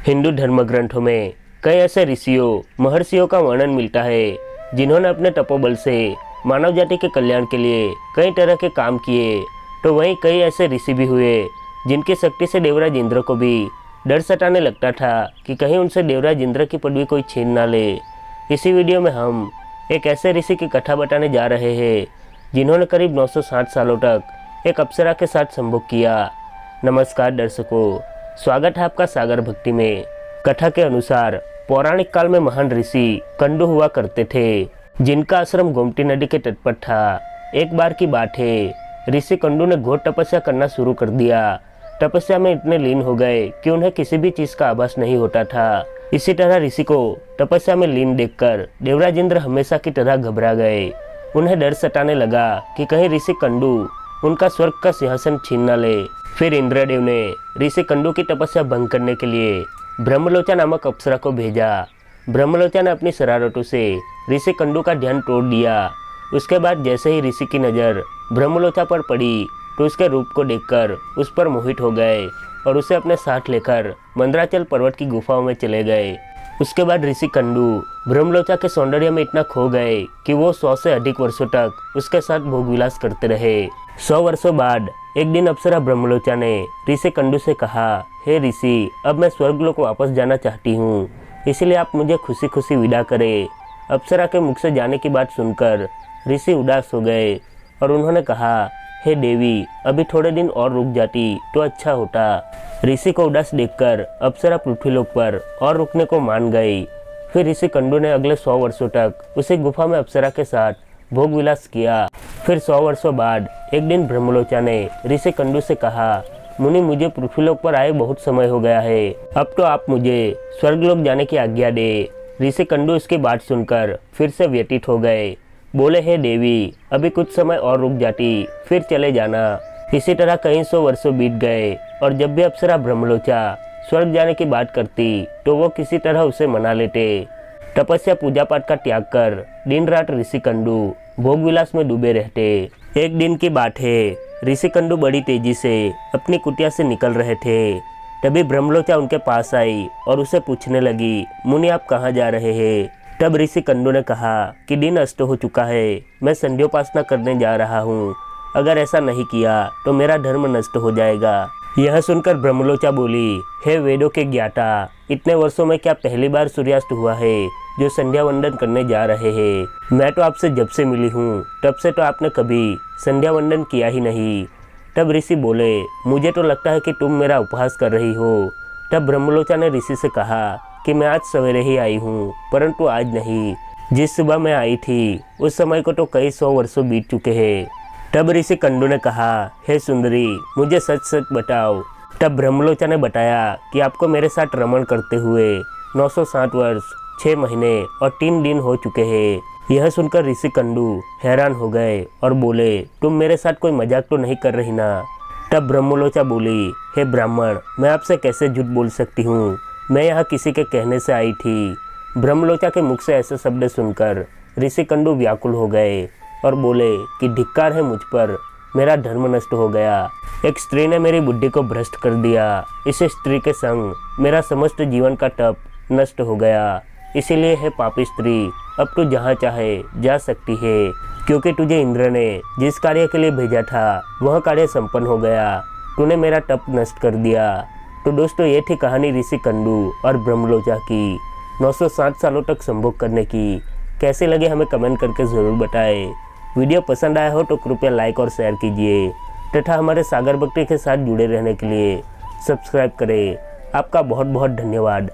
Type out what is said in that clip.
हिंदू धर्म ग्रंथों में कई ऐसे ऋषियों महर्षियों का वर्णन मिलता है जिन्होंने अपने तपोबल से मानव जाति के कल्याण के लिए कई तरह के काम किए। तो वहीं कई ऐसे ऋषि भी हुए जिनकी शक्ति से देवराज इंद्र को भी डर सताने लगता था कि कहीं उनसे देवराज इंद्र की पदवी कोई छीन ना ले। इसी वीडियो में हम एक ऐसे ऋषि की कथा बताने जा रहे हैं जिन्होंने करीब 960 सालों तक एक अप्सरा के साथ संभोग किया। नमस्कार दर्शकों, स्वागत है आपका सागर भक्ति में। कथा के अनुसार पौराणिक काल में महान ऋषि कंडू हुआ करते थे जिनका आश्रम गोमती नदी के तट पर था। एक बार की बात है, ऋषि कंडू ने घोर तपस्या करना शुरू कर दिया। तपस्या में इतने लीन हो गए कि उन्हें किसी भी चीज का आभास नहीं होता था। इसी तरह ऋषि को तपस्या में लीन देखकर देवराज इंद्र हमेशा की तरह घबरा गए। उन्हें डर सताने लगा कि कहीं ऋषि कंडू उनका स्वर्ग का सिंहासन छीन न ले। फिर इंद्रदेव ने ऋषि कंडू की तपस्या भंग करने के लिए ब्रह्मलोचा नामक अप्सरा को भेजा। ब्रह्मलोचा ने अपनी शरारतों से ऋषि कंडू का ध्यान तोड़ दिया। उसके बाद जैसे ही ऋषि की नज़र ब्रह्मलोचा पर पड़ी तो उसके रूप को देखकर उस पर मोहित हो गए और उसे अपने साथ लेकर मंदराचल पर्वत की गुफाओं में चले गए। उसके बाद ऋषि कंडू ब्रह्मलोचा के सौंदर्य में इतना खो गए कि वो 100 से अधिक वर्षों तक उसके साथ भोग विलास करते रहे। 100 वर्षों बाद एक दिन अप्सरा ब्रह्मलोचा ने ऋषि कंडू से कहा, हे ऋषि, अब मैं स्वर्गलोक वापस जाना चाहती हूँ, इसलिए आप मुझे खुशी खुशी विदा करें। अप्सरा के मुख से जाने की बात सुनकर ऋषि उदास हो गए और उन्होंने कहा, हे देवी, अभी थोड़े दिन और रुक जाती तो अच्छा होता। ऋषि को उदास देखकर अप्सरा पृथ्वीलोक पर और रुकने को मान गई। फिर ऋषि कंडू ने अगले 100 वर्षों तक उसी गुफा में अप्सरा के साथ भोग विलास किया। फिर 100 वर्षों बाद एक दिन ब्रह्मलोचा ने ऋषि कंडू से कहा, मुनि, मुझे पृथ्वीलोक पर आए बहुत समय हो गया है, अब तो आप मुझे स्वर्गलोक जाने की आज्ञा दे। ऋषि कंडू इसकी बात सुनकर फिर से व्यतीत हो गए। बोले, हे देवी, अभी कुछ समय और रुक जाती फिर चले जाना। इसी तरह कई 100 वर्षों बीत गए और जब भी अप्सरा ब्रह्मलोचा स्वर्ग जाने की बात करती तो वो किसी तरह उसे मना लेते। तपस्या पूजा पाठ का त्याग कर दिन रात ऋषि कंडू भोग विलास में डूबे रहते। एक दिन की बात है, ऋषि कंडू बड़ी तेजी से अपनी कुटिया से निकल रहे थे। तभी ब्रह्मलोचा उनके पास आई और उसे पूछने लगी, मुनि, आप कहाँ जा रहे हैं? तब ऋषि कंडू ने कहा कि दिन अस्त हो चुका है, मैं संध्योपासना करने जा रहा हूँ। अगर ऐसा नहीं किया तो मेरा धर्म नष्ट हो जाएगा। यह सुनकर ब्रह्मलोचा बोली, हे वेदों के ज्ञाता, इतने वर्षों में क्या पहली बार सूर्यास्त हुआ है जो संध्या वंदन करने जा रहे हैं? मैं तो आपसे जब से मिली हूँ तब से तो आपने कभी संध्या वंदन किया ही नहीं। तब ऋषि बोले, मुझे तो लगता है कि तुम मेरा उपहास कर रही हो। तब ब्रह्मलोचा ने ऋषि से कहा कि मैं आज सवेरे ही आई हूँ, परंतु आज नहीं। जिस सुबह मैं आई थी उस समय को तो कई 100 वर्षों बीत चुके हैं। तब ऋषि कंडू ने कहा, हे सुंदरी, मुझे सच सच बताओ। तब ब्रह्मलोचा ने बताया कि आपको मेरे साथ रमण करते हुए 960 वर्ष 6 महीने और 3 दिन हो चुके हैं। यह सुनकर ऋषि कंडू हैरान हो गए और बोले, तुम मेरे साथ कोई मजाक तो नहीं कर रही ना? तब ब्रह्मलोचा बोली, हे ब्राह्मण, मैं आपसे कैसे झूठ बोल सकती हूँ? मैं यहाँ किसी के कहने से आई थी। ब्रह्मलोचा के मुख से ऐसे शब्द सुनकर ऋषि कंडू व्याकुल हो गए और बोले कि धिक्कार है मुझ पर, मेरा धर्म नष्ट हो गया। एक स्त्री ने मेरी बुद्धि को भ्रष्ट कर दिया। इस स्त्री के संग मेरा समस्त जीवन का तप नष्ट हो गया। इसीलिए है पापी स्त्री, अब तू जहाँ चाहे जा सकती है, क्योंकि तुझे इंद्र ने जिस कार्य के लिए भेजा था वह कार्य संपन्न हो गया। तूने मेरा तप नष्ट कर दिया। तो दोस्तों, ये थी कहानी ऋषि कंडू और ब्रह्मलोचा की 960 सालों तक संभोग करने की। कैसे लगे हमें कमेंट करके ज़रूर बताएं। वीडियो पसंद आया हो तो कृपया लाइक और शेयर कीजिए तथा हमारे सागर भक्ति के साथ जुड़े रहने के लिए सब्सक्राइब करें। आपका बहुत बहुत धन्यवाद।